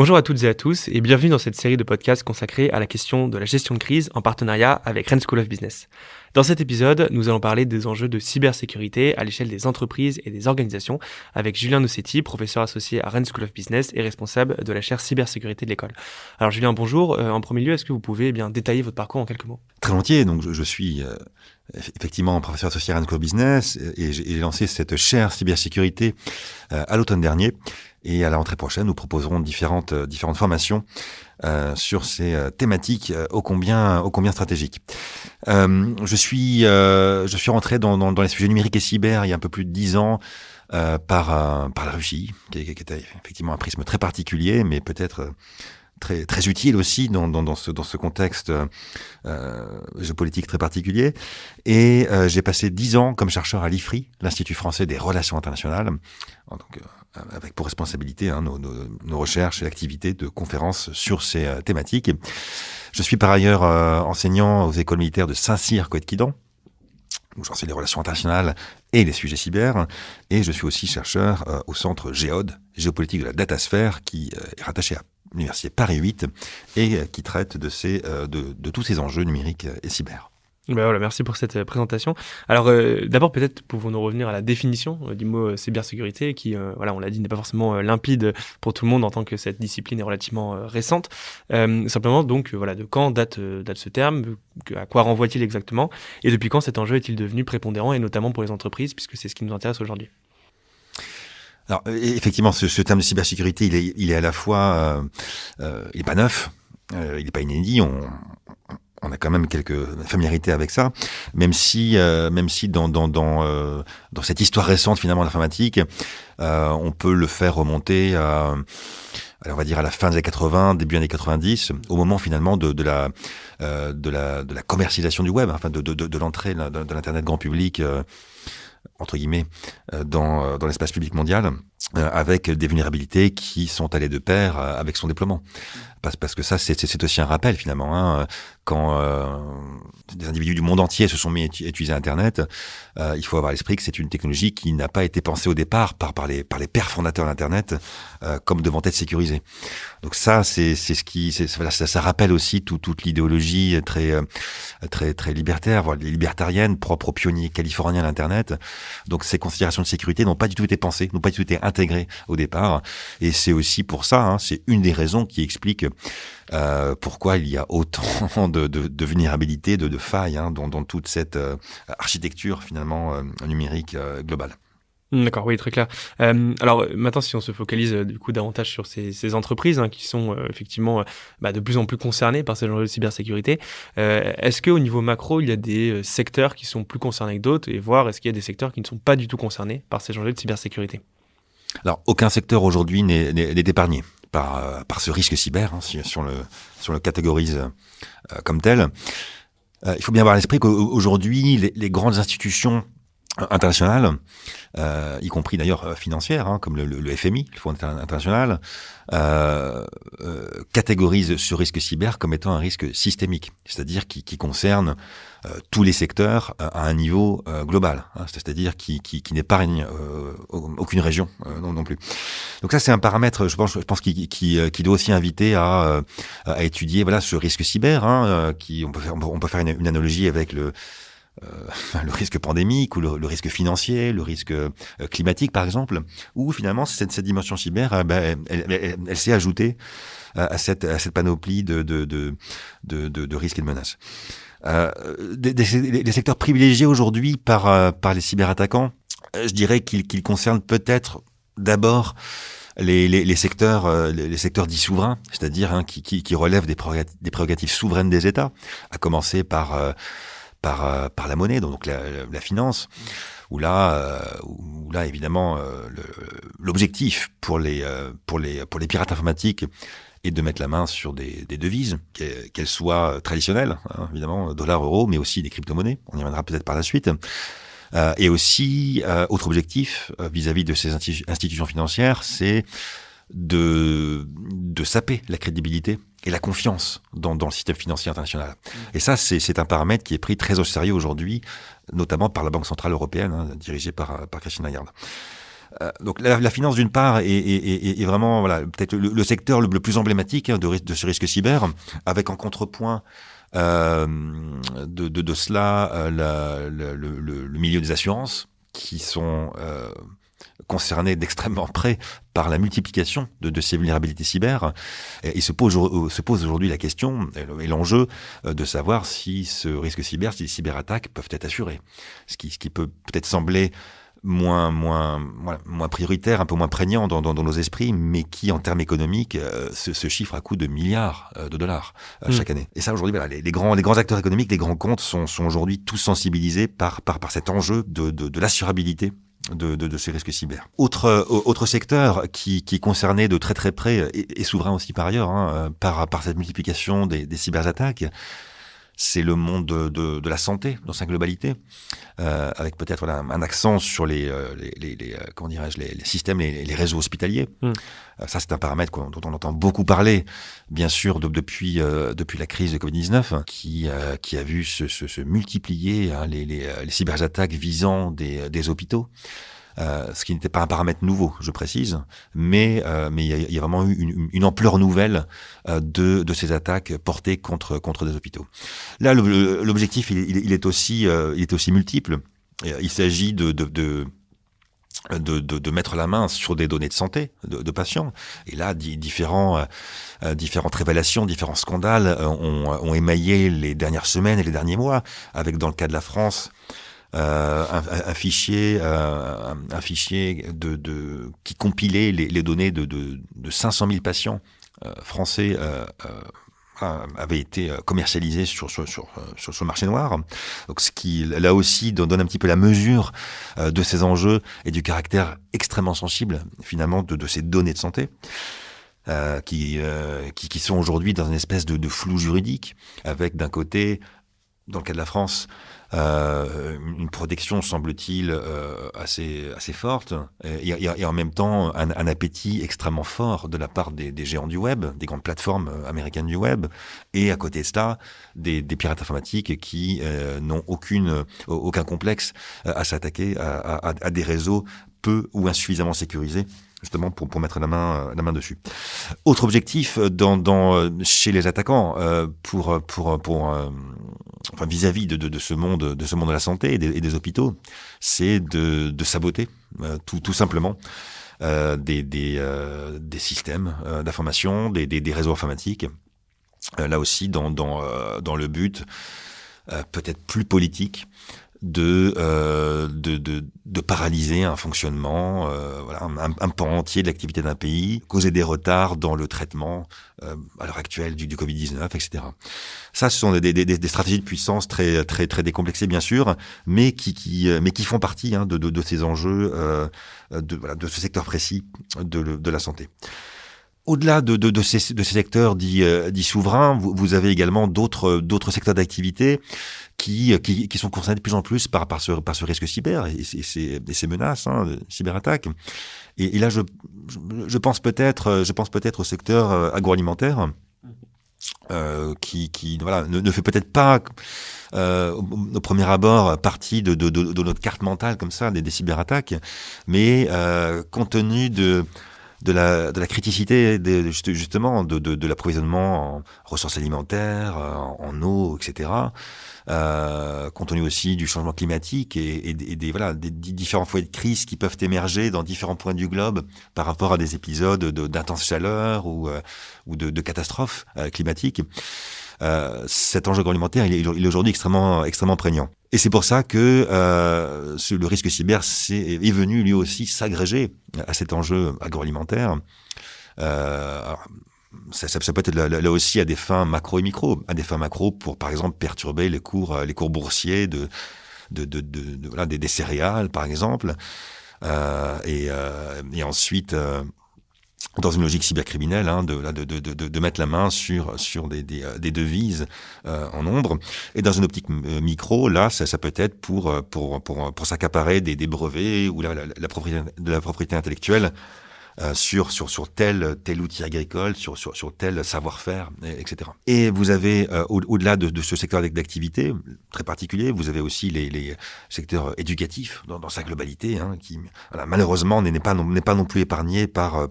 Bonjour à toutes et à tous et bienvenue dans cette série de podcasts consacrée à la question de la gestion de crise en partenariat avec Rennes School of Business. Dans cet épisode, nous allons parler des enjeux de cybersécurité à l'échelle des entreprises et des organisations avec Julien Nossetti, professeur associé à Rennes School of Business et responsable de la chaire cybersécurité de l'école. Alors Julien, bonjour. En premier lieu, est-ce que vous pouvez détailler votre parcours en quelques mots ? Très volontiers. Donc, je suis effectivement professeur associé à Rennes School of Business et j'ai lancé cette chaire cybersécurité à l'automne dernier. Et à la rentrée prochaine, nous proposerons différentes formations sur ces thématiques ô combien stratégiques. Je suis rentré dans les sujets numériques et cyber il y a un peu plus de 10 ans par la Russie, qui était effectivement un prisme très particulier, mais peut-être très utile aussi dans ce contexte géopolitique très particulier. Et j'ai passé 10 ans comme chercheur à l'IFRI, l'Institut français des relations internationales, donc avec pour responsabilité nos recherches et activités de conférences sur ces thématiques. Je suis par ailleurs enseignant aux écoles militaires de Saint-Cyr, Coët-Quidan, où j'enseigne les relations internationales et les sujets cyber. Et je suis aussi chercheur au centre GEOD, Géopolitique de la datasphère, qui est rattaché à l'Université Paris 8 et qui traite de tous ces enjeux numériques et cyber. Merci pour cette présentation. Alors d'abord peut-être pouvons-nous revenir à la définition du mot cybersécurité qui, on l'a dit, n'est pas forcément limpide pour tout le monde en tant que cette discipline est relativement récente. Simplement donc de quand date ce terme, à quoi renvoie-t-il exactement et depuis quand cet enjeu est-il devenu prépondérant et notamment pour les entreprises puisque c'est ce qui nous intéresse aujourd'hui. Alors effectivement, ce terme de cybersécurité, il est à la fois, il n'est pas neuf, il n'est pas inédit. On a quand même quelques familiarités avec ça, même si dans cette histoire récente finalement de l'informatique, on peut le faire remonter on va dire à la fin des années 80, début années 90, au moment finalement de la commercialisation du web, enfin de l'entrée de l'internet grand public entre guillemets dans l'espace public mondial, avec des vulnérabilités qui sont allées de pair avec son déploiement. Parce que ça, c'est aussi un rappel finalement. Quand des individus du monde entier se sont mis à utiliser Internet, il faut avoir à l'esprit que c'est une technologie qui n'a pas été pensée au départ par les pères fondateurs d'Internet comme devant être sécurisée. Donc ça, ça rappelle aussi toute l'idéologie très libertaire, voire libertarienne, propre aux pionniers californiens d'Internet. Donc ces considérations de sécurité n'ont pas du tout été pensées, n'ont pas du tout été intégrées au départ. Et c'est aussi pour ça, c'est une des raisons qui explique pourquoi il y a autant de vulnérabilités, de failles dans toute cette architecture finalement numérique globale. D'accord, oui, très clair. Alors maintenant, si on se focalise du coup davantage sur ces entreprises qui sont effectivement de plus en plus concernées par ces enjeux de cybersécurité, est-ce qu'au niveau macro, il y a des secteurs qui sont plus concernés que d'autres et voire est-ce qu'il y a des secteurs qui ne sont pas du tout concernés par ces enjeux de cybersécurité ? Alors, aucun secteur aujourd'hui n'est épargné par ce risque cyber, si on le catégorise comme tel. Il faut bien avoir à l'esprit qu'aujourd'hui, les grandes institutions internationales, y compris d'ailleurs financières, comme le FMI, le Fonds international, catégorisent ce risque cyber comme étant un risque systémique, c'est-à-dire qui concerne tous les secteurs à un niveau global, c'est-à-dire qui n'épargne aucune région non plus. Donc ça, c'est un paramètre, je pense qui doit aussi inviter à étudier ce risque cyber, on peut faire une analogie avec le risque pandémique ou le risque financier, le risque climatique par exemple, où finalement cette dimension cyber, elle s'est ajoutée à cette panoplie de risques et de menaces. Des secteurs privilégiés aujourd'hui par les cyberattaquants, je dirais qu'ils concernent peut-être d'abord les secteurs dits souverains, c'est-à-dire qui relèvent des prérogatives souveraines des États, à commencer par la monnaie, donc la finance, où là évidemment l'objectif pour les pirates informatiques est de mettre la main sur des devises, qu'elles soient traditionnelles, évidemment, dollars, euros, mais aussi des crypto-monnaies. On y reviendra peut-être par la suite. Et aussi, autre objectif vis-à-vis de ces institutions financières, c'est de saper la crédibilité et la confiance dans le système financier international. Et ça, c'est un paramètre qui est pris très au sérieux aujourd'hui, notamment par la Banque Centrale Européenne, dirigée par Christine Lagarde. Donc la finance d'une part est vraiment voilà peut-être le secteur le plus emblématique de ce risque cyber, avec en contrepoint de cela le milieu des assurances qui sont concernés d'extrêmement près par la multiplication de ces vulnérabilités cyber. Et il se pose aujourd'hui la question et l'enjeu de savoir si ce risque cyber, si les cyberattaques peuvent être assurées. Ce qui peut peut-être sembler moins prioritaire, un peu moins prégnant dans nos esprits, mais qui, en termes économiques, se chiffre à coût de milliards de dollars chaque année. Et ça, aujourd'hui, voilà, les grands acteurs économiques, les grands comptes sont aujourd'hui tous sensibilisés par cet enjeu de l'assurabilité de ces risques cyber. Autre secteur qui est concerné de très très près, et souverain aussi par ailleurs, par cette multiplication des cyberattaques, c'est le monde de la santé dans sa globalité, avec peut-être un accent sur les systèmes, les réseaux hospitaliers. Ça, c'est un paramètre dont on entend beaucoup parler, bien sûr, depuis la crise de Covid-19, qui a vu se multiplier les cyberattaques visant des hôpitaux. Ce qui n'était pas un paramètre nouveau, je précise, mais il y a vraiment eu une ampleur nouvelle de ces attaques portées contre des hôpitaux. Là, l'objectif il est aussi multiple. Il s'agit de mettre la main sur des données de santé de patients. Et là, différentes révélations, différents scandales ont émaillé les dernières semaines et les derniers mois, avec, dans le cas de la France, un fichier qui compilait les données de 500 000 patients français avait été commercialisé sur le marché noir. Donc, ce qui, là aussi, donne un petit peu la mesure de ces enjeux et du caractère extrêmement sensible, finalement, de ces données de santé. Qui sont aujourd'hui dans une espèce de flou juridique, avec d'un côté, dans le cas de la France, une protection, semble-t-il, assez forte, et en même temps un appétit extrêmement fort de la part des géants du web, des grandes plateformes américaines du web, et à côté de cela, des pirates informatiques qui n'ont aucun complexe à s'attaquer à des réseaux peu ou insuffisamment sécurisés, justement pour mettre la main dessus. Autre objectif chez les attaquants vis-à-vis de ce monde de la santé et des hôpitaux, c'est de saboter tout simplement des systèmes d'information, des réseaux informatiques. Là aussi dans le but peut-être plus politique de paralyser un fonctionnement, un pan entier de l'activité d'un pays, causer des retards dans le traitement à l'heure actuelle du Covid-19, etc. Ça, ce sont des stratégies de puissance très très très décomplexées, bien sûr, mais qui font partie de ces enjeux de ce secteur précis de la santé. Au-delà de ces secteurs dits souverains, vous avez également d'autres secteurs d'activité qui sont concernés de plus en plus par ce risque cyber et ces menaces, cyberattaques. Et là, je pense peut-être au secteur agroalimentaire, qui ne fait peut-être pas au premier abord partie de notre carte mentale comme ça des cyberattaques, mais compte tenu de la criticité justement de l'approvisionnement en ressources alimentaires, en eau, etc. Compte tenu aussi du changement climatique et des différents foyers de crise qui peuvent émerger dans différents points du globe par rapport à des épisodes d'intense chaleur ou de catastrophes climatiques. Cet enjeu agroalimentaire, il est aujourd'hui extrêmement prégnant. Et c'est pour ça que le risque cyber est venu lui aussi s'agréger à cet enjeu agroalimentaire. Ça peut être là aussi à des fins macro et micro, à des fins macro pour par exemple perturber les cours boursiers des céréales par exemple, et ensuite dans une logique cybercriminelle, de mettre la main sur des devises en nombre. Et dans une optique micro, là, ça peut être pour s'accaparer des brevets ou la propriété intellectuelle sur tel outil agricole, sur tel savoir-faire, etc. Et vous avez au-delà de ce secteur d'activité très particulier, vous avez aussi les secteurs éducatifs dans sa globalité, hein, qui malheureusement n'est pas non plus épargné par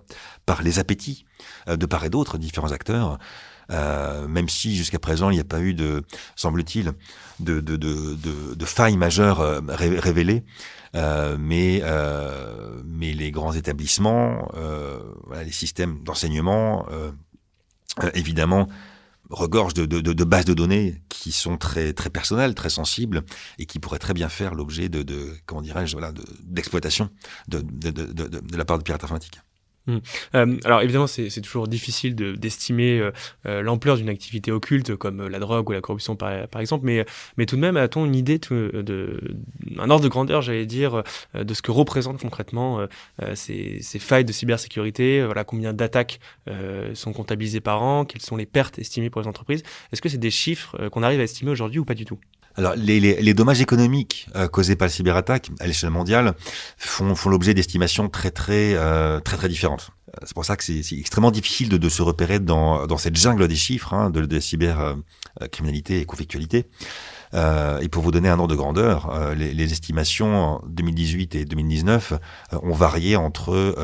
les appétits de part et d'autre différents acteurs. Même si jusqu'à présent il n'y a pas eu semble-t-il, de failles majeures révélées, mais les grands établissements, les systèmes d'enseignement, évidemment, regorgent de bases de données qui sont très très personnelles, très sensibles, et qui pourraient très bien faire l'objet comment dirais-je, d'exploitation de la part de pirates informatiques. Alors évidemment, c'est toujours difficile d'estimer l'ampleur d'une activité occulte comme la drogue ou la corruption par exemple, mais tout de même, a-t-on une idée un ordre de grandeur, j'allais dire, de ce que représentent concrètement ces failles de cybersécurité, combien d'attaques sont comptabilisées par an, quelles sont les pertes estimées pour les entreprises? Est-ce que c'est des chiffres qu'on arrive à estimer aujourd'hui ou pas du tout? Alors, les dommages économiques causés par les cyberattaques à l'échelle mondiale font l'objet d'estimations très différentes. C'est pour ça que c'est extrêmement difficile de se repérer dans cette jungle des chiffres, hein, de la cybercriminalité et conflictualité. Et pour vous donner un ordre de grandeur, les estimations en 2018 et 2019 ont varié entre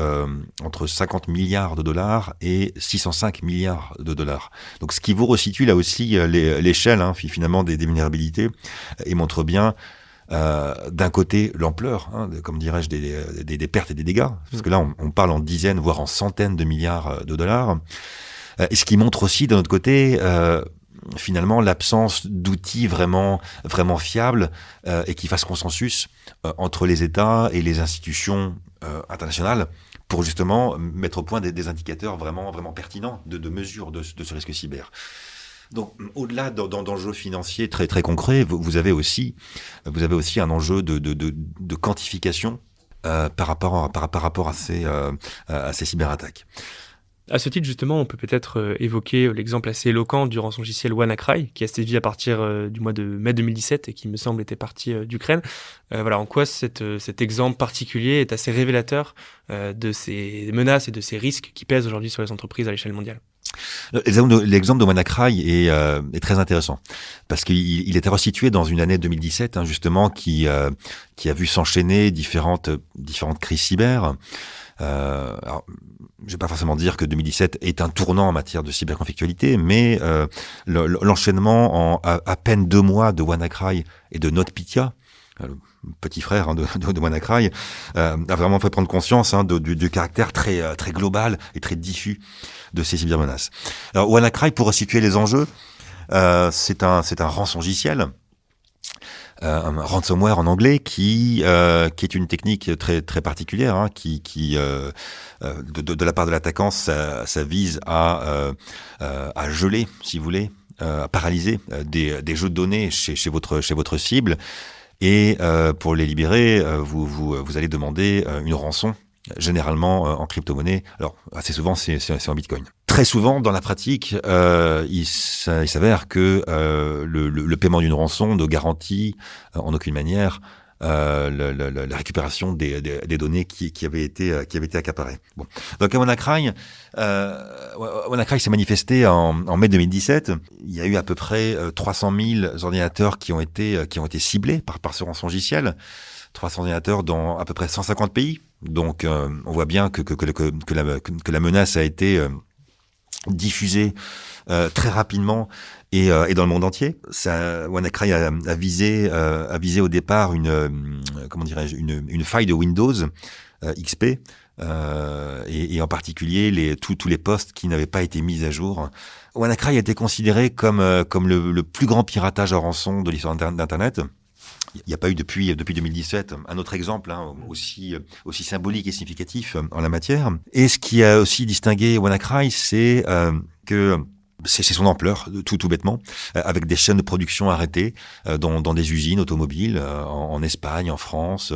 50 milliards de dollars et 605 milliards de dollars. Donc, ce qui vous resitue là aussi l'échelle, hein, finalement des vulnérabilités, et montre bien d'un côté l'ampleur, hein, comme dirais-je, des pertes et des dégâts, parce que là on parle en dizaines voire en centaines de milliards de dollars, et ce qui montre aussi d'un autre côté finalement l'absence d'outils vraiment fiables et qui fassent consensus entre les États et les institutions internationales pour justement mettre au point des indicateurs vraiment pertinents de mesure de ce risque cyber. Donc, au-delà d'enjeux financiers très très concrets, vous avez aussi un enjeu de quantification par rapport à ces cyberattaques. À ce titre, justement, on peut peut-être évoquer l'exemple assez éloquent du rançongiciel WannaCry, qui a sévi à partir du mois de mai 2017 et qui, me semble, était parti d'Ukraine. En quoi cet exemple particulier est assez révélateur de ces menaces et de ces risques qui pèsent aujourd'hui sur les entreprises à l'échelle mondiale. L'exemple de WannaCry est très intéressant parce qu'il était resitué dans une année 2017, hein, justement, qui a vu s'enchaîner différentes crises cyber. Alors, je vais pas forcément dire que 2017 est un tournant en matière de cyberconflictualité, mais l'enchaînement en à peine 2 mois de WannaCry et de NotPetya, le petit frère, hein, de WannaCry, a vraiment fait prendre conscience, hein, du caractère très global et très diffus de ces cybermenaces. Alors, WannaCry, pour resituer les enjeux, c'est un rançongiciel, un ransomware en anglais qui est une technique très particulière, hein, qui de la part de l'attaquant, ça vise à geler, si vous voulez, à paralyser des jeux de données chez votre cible, et pour les libérer, vous allez demander une rançon, généralement en crypto-monnaie. Alors, assez souvent, c'est en Bitcoin. Très souvent, dans la pratique, il s'avère que le paiement d'une rançon ne garantit en aucune manière la récupération des données qui avaient été accaparées. Bon. Donc, à WannaCry s'est manifesté en mai 2017. Il y a eu à peu près 300 000 ordinateurs qui ont été ciblés par ce rançongiciel. 300 ordinateurs dans à peu près 150 pays. Donc, on voit bien que la menace a été diffusée très rapidement et dans le monde entier. WannaCry a visé au départ une faille de Windows XP et en particulier tous les postes qui n'avaient pas été mis à jour. WannaCry a été considéré comme le plus grand piratage à rançon de l'histoire d'Internet. Il n'y a pas eu depuis 2017 un autre exemple, hein, aussi symbolique et significatif en la matière. Et ce qui a aussi distingué WannaCry, c'est que c'est son ampleur, tout bêtement, avec des chaînes de production arrêtées dans des usines automobiles en Espagne, en France,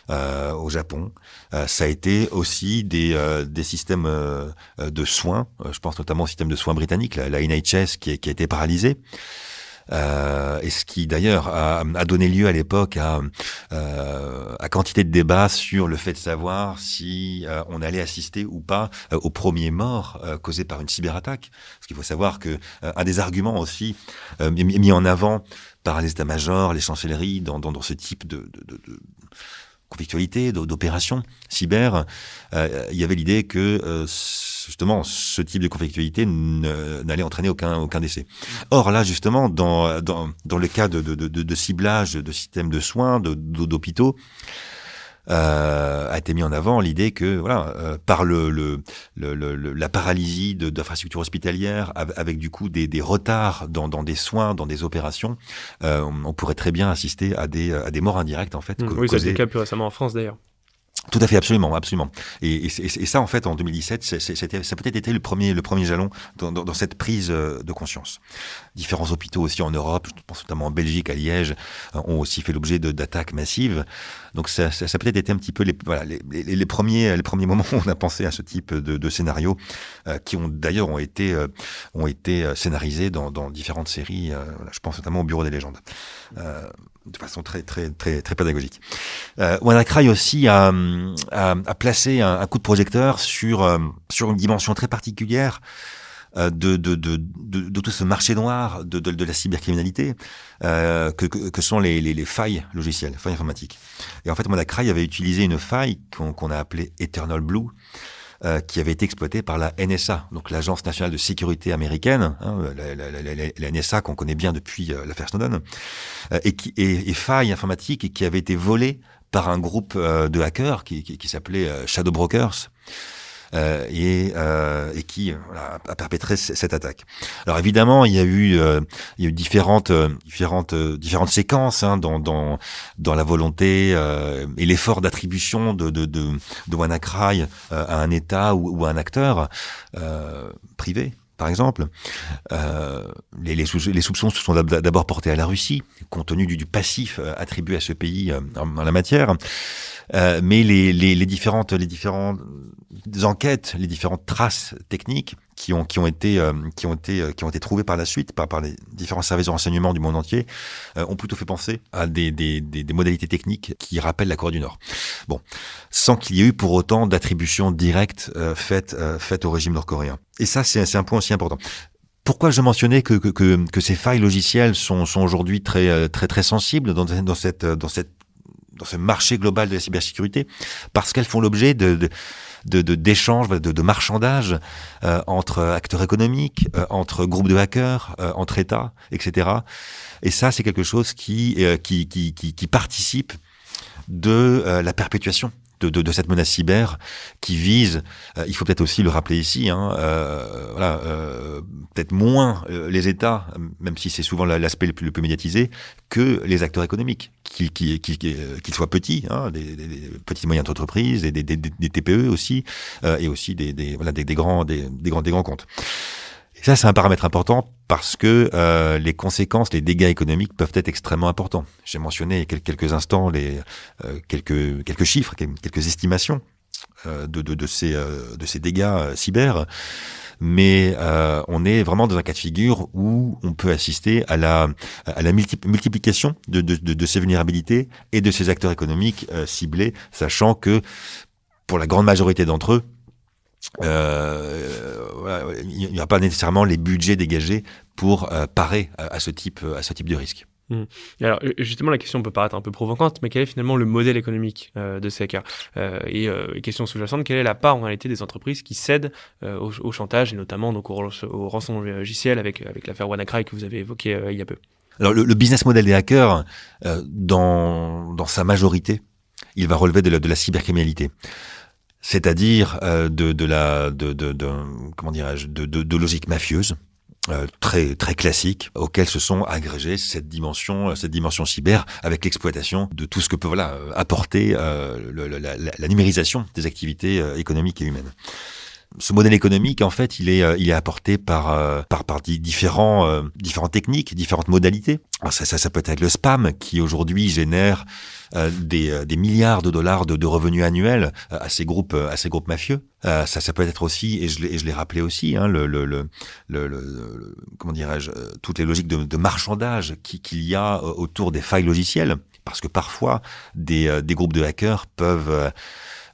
au Japon. Ça a été aussi des systèmes de soins. Je pense notamment au système de soins britannique, la NHS, qui a été paralysé. Et ce qui d'ailleurs a donné lieu à l'époque à quantité de débats sur le fait de savoir si on allait assister ou pas aux premiers morts causés par une cyberattaque. Parce qu'il faut savoir que un des arguments aussi mis en avant par les états-majors, les chancelleries dans ce type de conflictualité, d'opération cyber, il y avait l'idée que justement ce type de conflictualité n'allait entraîner aucun décès. Or là justement dans le cas de ciblage de systèmes de soins, d'hôpitaux, a été mis en avant l'idée que voilà par la paralysie d'infrastructures hospitalières avec du coup des retards dans des soins, dans des opérations, on pourrait très bien assister à des morts indirectes en fait. Oui, ça c'est le cas plus récemment en France d'ailleurs. Tout à fait, absolument. Et ça, en fait, en 2017, ça a peut-être été le premier jalon dans cette prise de conscience. Différents hôpitaux aussi en Europe, je pense notamment en Belgique, à Liège, ont aussi fait l'objet d'attaques massives. Donc ça a peut-être été un petit peu les premiers moments où on a pensé à ce type de scénarios qui ont d'ailleurs été scénarisés dans différentes séries. Je pense notamment au Bureau des légendes. De façon très pédagogique. WannaCry aussi a placé un coup de projecteur sur une dimension très particulière de tout ce marché noir de la cybercriminalité que sont les failles logicielles, failles informatiques. Et en fait, WannaCry avait utilisé une faille qu'on a appelée Eternal Blue, qui avait été exploitée par la NSA, donc l'Agence nationale de sécurité américaine, la NSA qu'on connaît bien depuis l'affaire Snowden, et faille informatique et qui avait été volée par un groupe de hackers qui s'appelait Shadow Brokers. Et qui a perpétré cette attaque. Alors évidemment, il y a eu différentes séquences dans la volonté et l'effort d'attribution de WannaCry à un État ou à un acteur privé. Par exemple, les soupçons se sont d'abord portés à la Russie, compte tenu du passif attribué à ce pays en la matière. Mais les différentes enquêtes, les différentes traces techniques qui ont été trouvées par la suite par les différents services de renseignement du monde entier ont plutôt fait penser à des modalités techniques qui rappellent la Corée du Nord. Bon, sans qu'il y ait eu pour autant d'attribution directe faite au régime nord-coréen. Et ça, c'est un point aussi important. Pourquoi je mentionnais que ces failles logicielles sont aujourd'hui très sensibles dans ce marché global de la cybersécurité, parce qu'elles font l'objet d'échanges, de marchandages entre acteurs économiques, entre groupes de hackers, entre États, etc. Et ça, c'est quelque chose qui participe de la perpétuation de cette menace cyber qui vise, il faut peut-être aussi le rappeler ici, peut-être moins les États, même si c'est souvent l'aspect le plus médiatisé, que les acteurs économiques, qu'ils soient petits, des petites et moyennes entreprises, des TPE aussi, et aussi des grands comptes. Et ça, c'est un paramètre important parce que les conséquences, les dégâts économiques peuvent être extrêmement importants. J'ai mentionné il y a quelques instants quelques chiffres, quelques estimations de ces dégâts cyber. Mais on est vraiment dans un cas de figure où on peut assister à la multiplication de ces vulnérabilités et de ces acteurs économiques ciblés, sachant que pour la grande majorité d'entre eux, il n'y aura pas nécessairement les budgets dégagés pour parer à ce type de risque. Alors justement, la question peut paraître un peu provocante, mais quel est finalement le modèle économique de ces hackers et question sous-jacente, quelle est la part en réalité des entreprises qui cèdent au chantage et notamment donc au rançon logiciel avec l'affaire WannaCry que vous avez évoqué il y a peu. Alors le business model des hackers, dans sa majorité, il va relever de la cybercriminalité. C'est-à-dire de logique mafieuse, très classique, auquel se sont agrégées cette dimension cyber avec l'exploitation de tout ce que peut apporter la numérisation des activités économiques et humaines. Ce modèle économique, en fait, il est apporté par différentes techniques, différentes modalités. Alors ça peut être le spam qui aujourd'hui génère des milliards de dollars de revenus annuels à ces groupes mafieux. Ça peut être aussi, et je l'ai rappelé aussi, hein, comment dirais-je, toutes les logiques de marchandage qu'il y a autour des failles logicielles, parce que parfois des groupes de hackers peuvent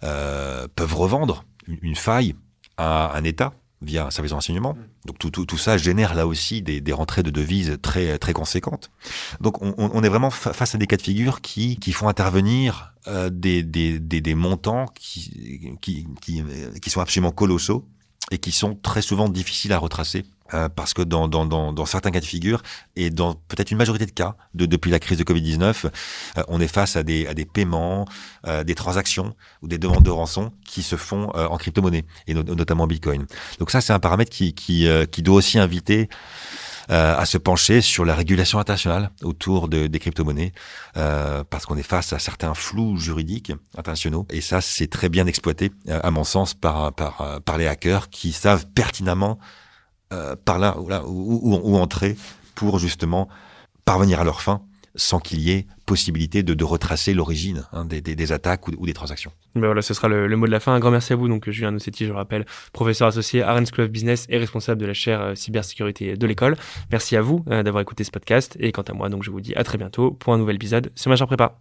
revendre une faille à un État via un service de renseignement. Donc tout ça génère là aussi des rentrées de devises très très conséquentes. Donc on est vraiment face à des cas de figure qui font intervenir des montants qui sont absolument colossaux et qui sont très souvent difficiles à retracer. Parce que dans certains cas de figure, et dans peut-être une majorité de cas, depuis la crise de Covid-19, on est face à des paiements, des transactions ou des demandes de rançon qui se font en crypto-monnaie, et notamment Bitcoin. Donc ça, c'est un paramètre qui doit aussi inviter à se pencher sur la régulation internationale autour des crypto-monnaies, parce qu'on est face à certains flous juridiques internationaux, et ça, c'est très bien exploité, à mon sens, par les hackers qui savent pertinemment par là où entrer pour justement parvenir à leur fin sans qu'il y ait possibilité de retracer l'origine des attaques ou des transactions. Ben voilà, ce sera le mot de la fin. Un grand merci à vous. Donc, Julien Nossetti, je le rappelle, professeur associé à Rennes School of Business et responsable de la chaire cybersécurité de l'école. Merci à vous d'avoir écouté ce podcast. Et quant à moi, donc, je vous dis à très bientôt pour un nouvel épisode sur Major Prépa.